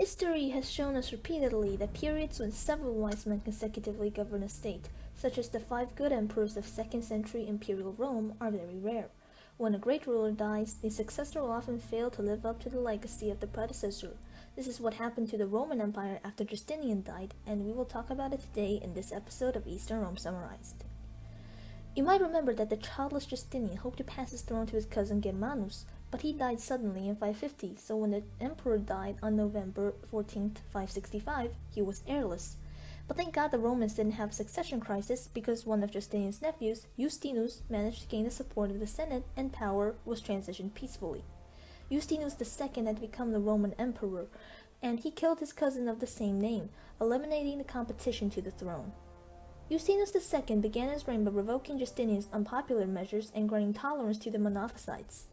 History has shown us repeatedly that periods when several wise men consecutively govern a state, such as the 5 good emperors of 2nd century imperial Rome, are very rare. When a great ruler dies, the successor will often fail to live up to the legacy of the predecessor. This is what happened to the Roman Empire after Justinian died, and we will talk about it today in this episode of Eastern Rome Summarized. You might remember that the childless Justinian hoped to pass his throne to his cousin Germanus, but he died suddenly in 550, so when the emperor died on November 14, 565, he was heirless. But thank God the Romans didn't have a succession crisis, because one of Justinian's nephews, Justinus, managed to gain the support of the Senate and power was transitioned peacefully. Justinus II had become the Roman emperor, and he killed his cousin of the same name, eliminating the competition to the throne. Justinus II began his reign by revoking Justinian's unpopular measures and granting tolerance to the Monophysites.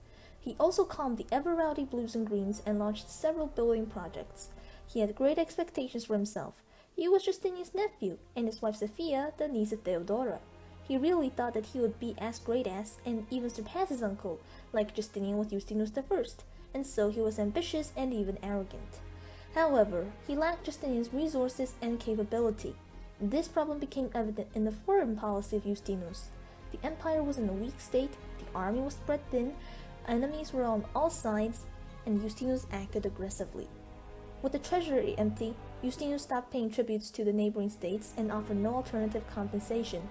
He also calmed the ever-rowdy Blues and Greens and launched several building projects. He had great expectations for himself. He was Justinian's nephew, and his wife Sophia, the niece of Theodora. He really thought that he would be as great as, and even surpass his uncle, like Justinian with Justinus I, and so he was ambitious and even arrogant. However, he lacked Justinian's resources and capability. This problem became evident in the foreign policy of Justinus. The empire was in a weak state, the army was spread thin, enemies were on all sides, and Justinus acted aggressively. With the treasury empty, Justinus stopped paying tributes to the neighboring states and offered no alternative compensation.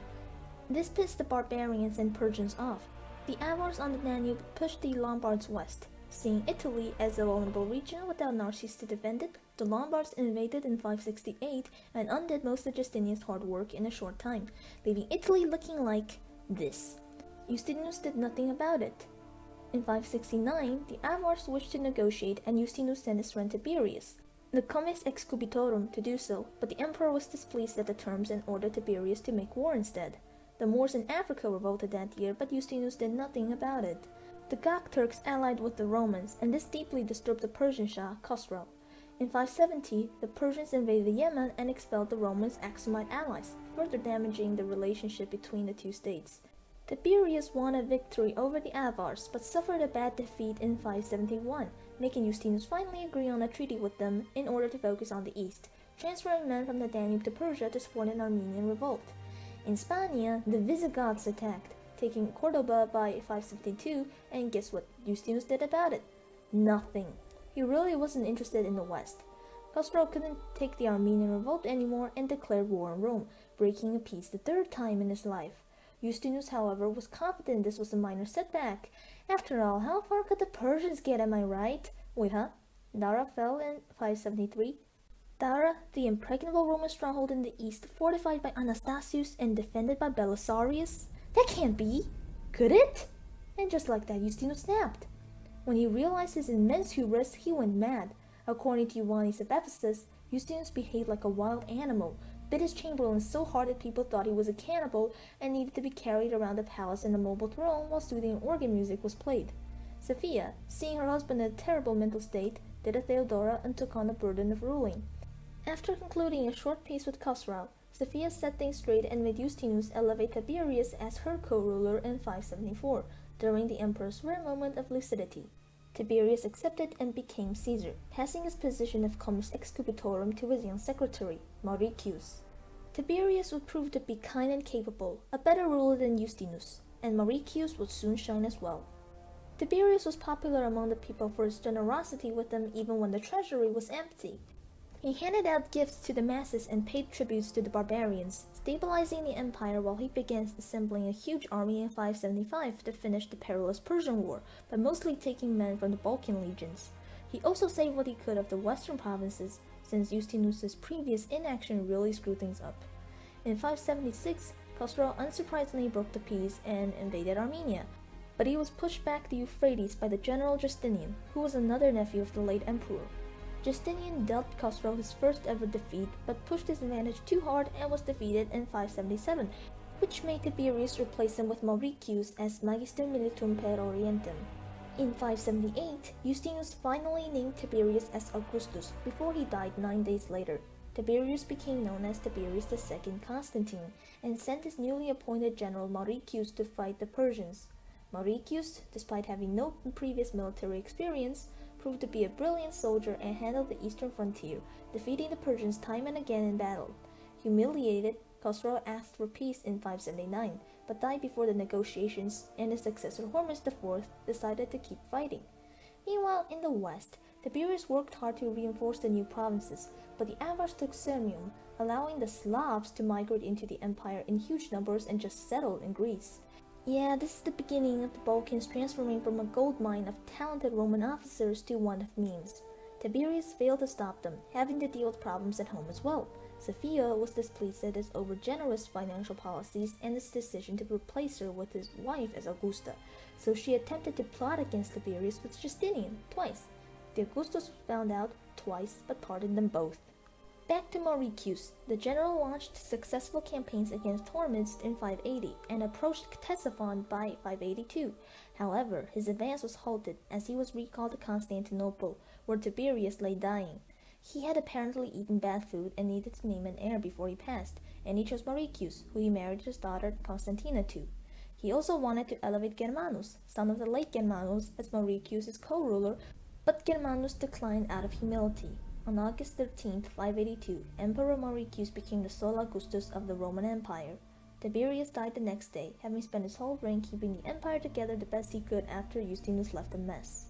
This pissed the barbarians and Persians off. The Avars on the Danube pushed the Lombards west. Seeing Italy as a vulnerable region without Narses to defend it, the Lombards invaded in 568 and undid most of Justinian's hard work in a short time, leaving Italy looking like this. Justinus did nothing about it. In 569, the Avars wished to negotiate and Justinus sent his friend Tiberius, the comes excubitorum, to do so, but the emperor was displeased at the terms and ordered Tiberius to make war instead. The Moors in Africa revolted that year, but Justinus did nothing about it. The Gok Turks allied with the Romans, and this deeply disturbed the Persian Shah, Khosrow. In 570, the Persians invaded Yemen and expelled the Romans' Aksumite allies, further damaging the relationship between the two states. Tiberius won a victory over the Avars, but suffered a bad defeat in 571, making Justinus finally agree on a treaty with them in order to focus on the east, transferring men from the Danube to Persia to support an Armenian revolt. In Spania, the Visigoths attacked, taking Cordoba by 572, and guess what Justinus did about it? Nothing. He really wasn't interested in the west. Khosrow couldn't take the Armenian revolt anymore and declared war on Rome, breaking a peace the 3rd time in his life. Justinus, however, was confident this was a minor setback. After all, how far could the Persians get, am I right? Wait, huh? Dara fell in 573. Dara, the impregnable Roman stronghold in the east, fortified by Anastasius and defended by Belisarius? That can't be! Could it? And just like that, Justinus snapped. When he realized his immense hubris, he went mad. According to Ioannis of Ephesus, Justinus behaved like a wild animal, bit his chamberlain so hard that people thought he was a cannibal and needed to be carried around the palace in a mobile throne while soothing organ music was played. Sophia, seeing her husband in a terrible mental state, did a Theodora and took on the burden of ruling. After concluding a short peace with Khosrow, Sophia set things straight and made Justinus elevate Tiberius as her co-ruler in 574, during the emperor's rare moment of lucidity. Tiberius accepted and became Caesar, passing his position of comes excubitorum to his young secretary, Mauricius. Tiberius would prove to be kind and capable, a better ruler than Justinus, and Mauricius would soon shine as well. Tiberius was popular among the people for his generosity with them even when the treasury was empty. He handed out gifts to the masses and paid tributes to the barbarians, stabilizing the empire while he began assembling a huge army in 575 to finish the perilous Persian War, by mostly taking men from the Balkan legions. He also saved what he could of the western provinces, since Justinus' previous inaction really screwed things up. In 576, Khosrow unsurprisingly broke the peace and invaded Armenia, but he was pushed back the Euphrates by the general Justinian, who was another nephew of the late emperor. Justinian dealt Khosrow his first ever defeat, but pushed his advantage too hard and was defeated in 577, which made Tiberius replace him with Mauricius as Magister Militum per Orientem. In 578, Justinus finally named Tiberius as Augustus before he died 9 days later. Tiberius became known as Tiberius II Constantine and sent his newly appointed general Mauricius to fight the Persians. Mauricius, despite having no previous military experience, proved to be a brilliant soldier and handled the eastern frontier, defeating the Persians time and again in battle. Humiliated, Khosrow asked for peace in 579, but died before the negotiations, and his successor Hormuzd IV decided to keep fighting. Meanwhile, in the west, Tiberius worked hard to reinforce the new provinces, but the Avars took Sirmium, allowing the Slavs to migrate into the empire in huge numbers and just settle in Greece. Yeah, this is the beginning of the Balkans transforming from a goldmine of talented Roman officers to one of memes. Tiberius failed to stop them, having to deal with problems at home as well. Sophia was displeased at his overgenerous financial policies and his decision to replace her with his wife as Augusta, so she attempted to plot against Tiberius with Justinian twice. The Augustus found out twice but pardoned them both. Back to Mauricius, the general launched successful campaigns against Hormizd in 580 and approached Ctesiphon by 582. However, his advance was halted as he was recalled to Constantinople, where Tiberius lay dying. He had apparently eaten bad food and needed to name an heir before he passed, and he chose Mauricius, who he married his daughter Constantina to. He also wanted to elevate Germanus, son of the late Germanus, as Mauricius' co-ruler, but Germanus declined out of humility. On August 13, 582, Emperor Mauricius became the sole Augustus of the Roman Empire. Tiberius died the next day, having spent his whole reign keeping the empire together the best he could after Justinus left a mess.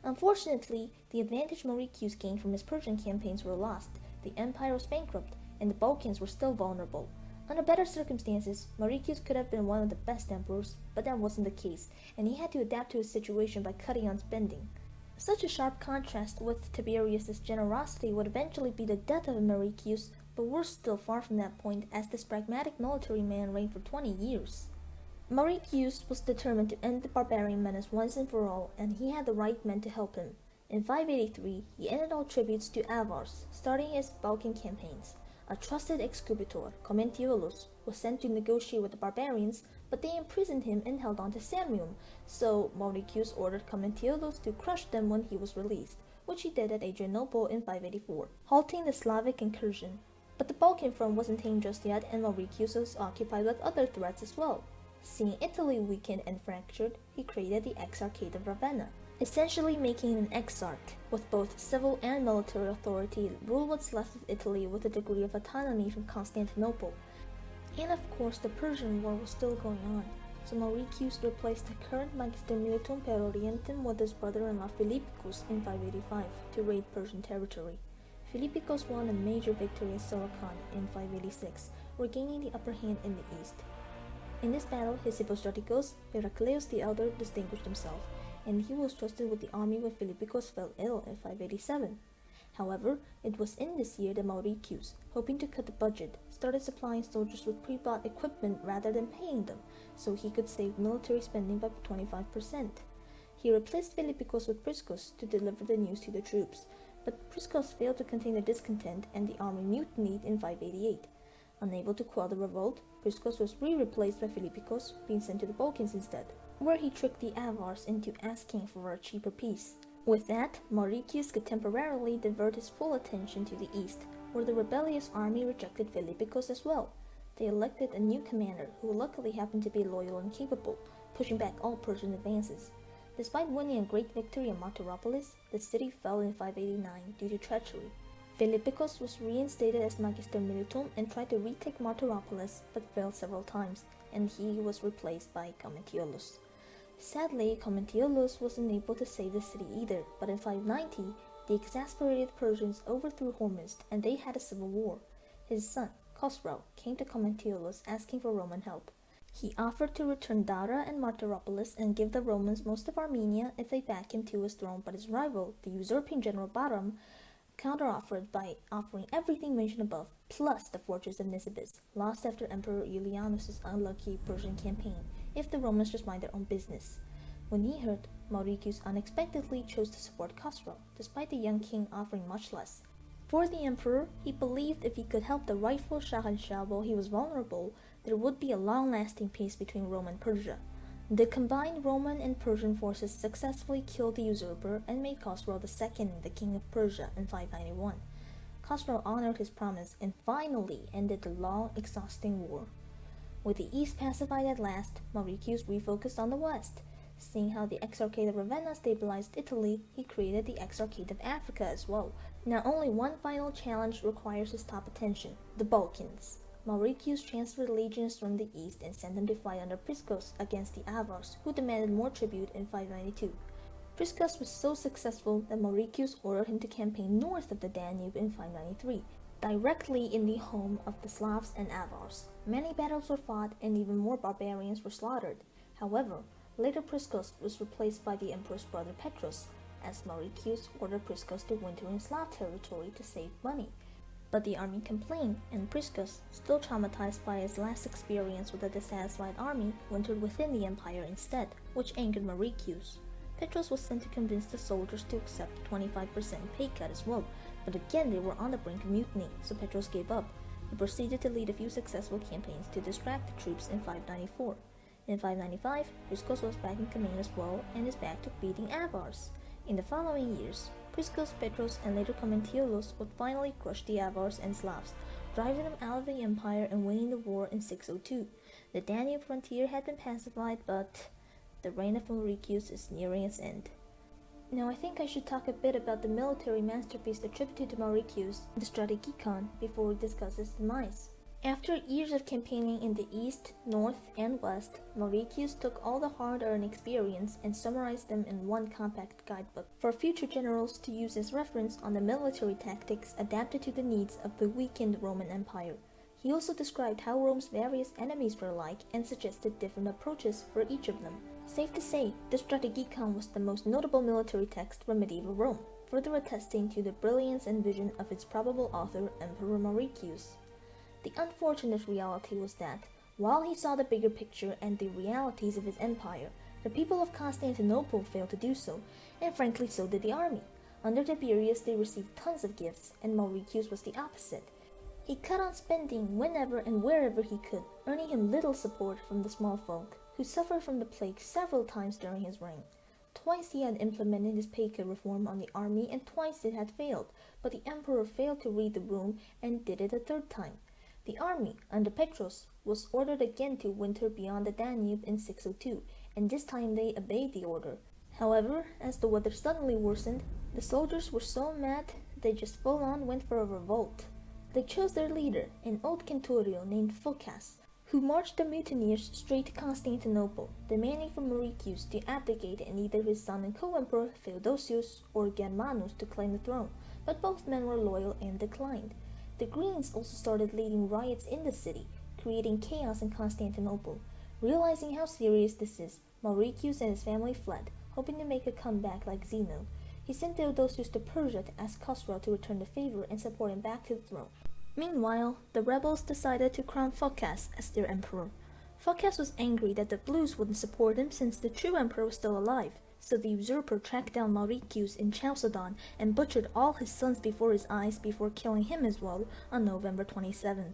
Unfortunately, the advantage Mauricius gained from his Persian campaigns were lost, the empire was bankrupt, and the Balkans were still vulnerable. Under better circumstances, Mauricius could have been one of the best emperors, but that wasn't the case, and he had to adapt to his situation by cutting on spending. Such a sharp contrast with Tiberius' generosity would eventually be the death of Mauricius, but we're still far from that point as this pragmatic military man reigned for 20 years. Mauricius was determined to end the barbarian menace once and for all, and he had the right men to help him. In 583, he ended all tributes to Avars, starting his Balkan campaigns. A trusted excubitor, Commentiolus, was sent to negotiate with the barbarians, but they imprisoned him and held on to Sirmium, so Mauricius ordered Commentiolus to crush them when he was released, which he did at Adrianople in 584, halting the Slavic incursion. But the Balkan front wasn't tamed just yet, and Mauricius was occupied with other threats as well. Seeing Italy weakened and fractured, he created the Exarchate of Ravenna, essentially making an exarch, with both civil and military authority, rule what's left of Italy with a degree of autonomy from Constantinople. And of course, the Persian War was still going on, so Mauricius replaced the current Magister Militum per Orientem with his brother-in-law Philippicus in 585 to raid Persian territory. Philippicus won a major victory at Samarkand in 586, regaining the upper hand in the east. In this battle, his Hippostraticus, Heraclius the Elder, distinguished himself, and he was trusted with the army when Philippicus fell ill in 587. However, it was in this year that Mauricius, hoping to cut the budget, started supplying soldiers with pre-bought equipment rather than paying them, so he could save military spending by 25%. He replaced Philippicus with Priscus to deliver the news to the troops, but Priscus failed to contain the discontent and the army mutinied in 588. Unable to quell the revolt, Priscus was replaced by Philippicus, being sent to the Balkans instead, where he tricked the Avars into asking for a cheaper peace. With that, Mauricius could temporarily divert his full attention to the east, where the rebellious army rejected Philippicus as well. They elected a new commander, who luckily happened to be loyal and capable, pushing back all Persian advances. Despite winning a great victory at Martyropolis, the city fell in 589 due to treachery. Philippicus was reinstated as Magister Militum and tried to retake Martyropolis, but failed several times, and he was replaced by Commentiolus. Sadly, Commentiolus wasn't able to save the city either, but in 590, the exasperated Persians overthrew Hormizd and they had a civil war. His son, Khosrow, came to Commentiolus asking for Roman help. He offered to return Dara and Martyropolis and give the Romans most of Armenia if they back him to his throne, but his rival, the usurping general Bahram, counteroffered by offering everything mentioned above, plus the fortress of Nisibis, lost after Emperor Julianus' unlucky Persian campaign, if the Romans just mind their own business. When he heard, Mauricius unexpectedly chose to support Khosrow, despite the young king offering much less. For the emperor, he believed if he could help the rightful Shahanshah while he was vulnerable, there would be a long-lasting peace between Rome and Persia. The combined Roman and Persian forces successfully killed the usurper and made Khosrow II the king of Persia in 591. Khosrow honored his promise and finally ended the long, exhausting war. With the east pacified at last, Mauricius refocused on the west. Seeing how the Exarchate of Ravenna stabilized Italy, he created the Exarchate of Africa as well. Now only one final challenge requires his top attention: the Balkans. Mauricius transferred legions from the east and sent them to fight under Priscus against the Avars, who demanded more tribute in 592. Priscus was so successful that Mauricius ordered him to campaign north of the Danube in 593, directly in the home of the Slavs and Avars. Many battles were fought and even more barbarians were slaughtered. However, later Priscus was replaced by the emperor's brother Petrus, as Mauricius ordered Priscus to winter in Slav territory to save money. But the army complained, and Priscus, still traumatized by his last experience with a dissatisfied army, wintered within the empire instead, which angered Mauricius. Petrus was sent to convince the soldiers to accept a 25% pay cut as well, but again they were on the brink of mutiny, so Petrus gave up. He proceeded to lead a few successful campaigns to distract the troops in 594. In 595, Priscus was back in command as well, and is back to beating Avars. In the following years, Priscus, Petrus, and later Commentiolus would finally crush the Avars and Slavs, driving them out of the empire and winning the war in 602. The Danube frontier had been pacified, but the reign of Mauricius is nearing its end. Now I think I should talk a bit about the military masterpiece attributed to Mauricius, the Strategikon, before we discuss its demise. After years of campaigning in the east, north, and west, Mauricius took all the hard-earned experience and summarized them in one compact guidebook for future generals to use as reference on the military tactics adapted to the needs of the weakened Roman Empire. He also described how Rome's various enemies were like and suggested different approaches for each of them. Safe to say, the Strategikon was the most notable military text from medieval Rome, further attesting to the brilliance and vision of its probable author, Emperor Mauricius. The unfortunate reality was that, while he saw the bigger picture and the realities of his empire, the people of Constantinople failed to do so, and frankly so did the army. Under Tiberius they received tons of gifts, and Mauricius was the opposite. He cut on spending whenever and wherever he could, earning him little support from the small folk, who suffered from the plague several times during his reign. Twice he had implemented his pay cut reform on the army, and twice it had failed, but the emperor failed to read the room and did it a third time. The army, under Petrus, was ordered again to winter beyond the Danube in 602, and this time they obeyed the order. However, as the weather suddenly worsened, the soldiers were so mad they just full-on went for a revolt. They chose their leader, an old centurion named Phocas, who marched the mutineers straight to Constantinople, demanding from Mauricius to abdicate and either his son and co-emperor Theodosius or Germanus to claim the throne, but both men were loyal and declined. The Greens also started leading riots in the city, creating chaos in Constantinople. Realizing how serious this is, Mauricius and his family fled, hoping to make a comeback like Zeno. He sent Theodosius to Persia to ask Khosrow to return the favor and support him back to the throne. Meanwhile, the rebels decided to crown Phocas as their emperor. Phocas was angry that the Blues wouldn't support him since the true emperor was still alive, so the usurper tracked down Mauricius in Chalcedon and butchered all his sons before his eyes before killing him as well on November 27.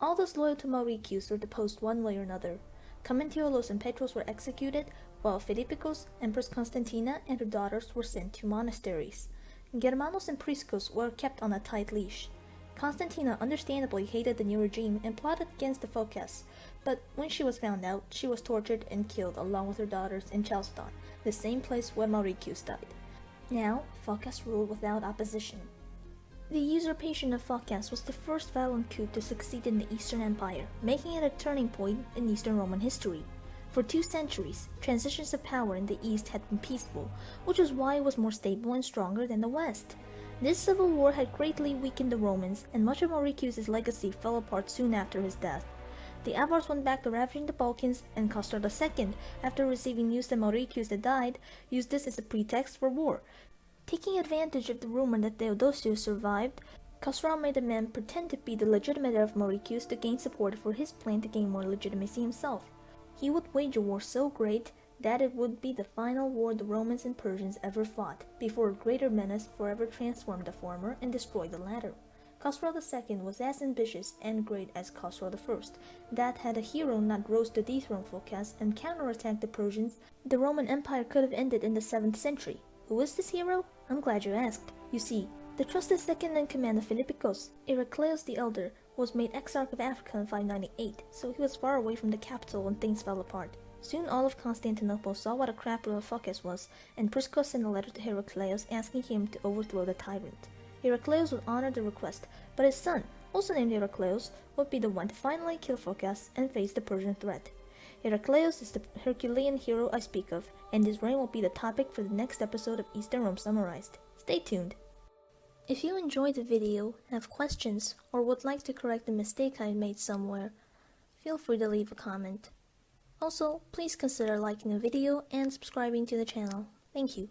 All those loyal to Mauricius were deposed one way or another. Commentiolus and Petrus were executed, while Philippicus, Empress Constantina, and her daughters were sent to monasteries. Germanus and Priscus were kept on a tight leash. Constantina understandably hated the new regime and plotted against the Phocas, but when she was found out, she was tortured and killed along with her daughters in Chalcedon, the same place where Mauricius died. Now, Phocas ruled without opposition. The usurpation of Phocas was the first violent coup to succeed in the Eastern Empire, making it a turning point in Eastern Roman history. For 2 centuries, transitions of power in the East had been peaceful, which is why it was more stable and stronger than the West. This civil war had greatly weakened the Romans, and much of Mauricius' legacy fell apart soon after his death. The Avars went back to ravaging the Balkans, and Khosrow II, after receiving news that Mauricius had died, used this as a pretext for war. Taking advantage of the rumor that Theodosius survived, Khosrow made a man pretend to be the legitimate heir of Mauricius to gain support for his plan to gain more legitimacy himself. He would wage a war so great that it would be the final war the Romans and Persians ever fought, before a greater menace forever transformed the former and destroyed the latter. Khosrow II was as ambitious and great as Khosrow I, that had a hero not rose to dethrone Phocas and counterattack the Persians, the Roman Empire could have ended in the 7th century. Who is this hero? I'm glad you asked. You see, the trusted second-in-command of Philippicus, Heraclius the Elder, was made Exarch of Africa in 598, so he was far away from the capital when things fell apart. Soon all of Constantinople saw what a crap little Phocas was, and Prisco sent a letter to Heraclius asking him to overthrow the tyrant. Heraclius would honor the request, but his son, also named Heraclius, would be the one to finally kill Phocas and face the Persian threat. Heraclius is the Herculean hero I speak of, and his reign will be the topic for the next episode of Eastern Rome Summarized. Stay tuned! If you enjoyed the video, have questions, or would like to correct a mistake I made somewhere, feel free to leave a comment. Also, please consider liking the video and subscribing to the channel. Thank you.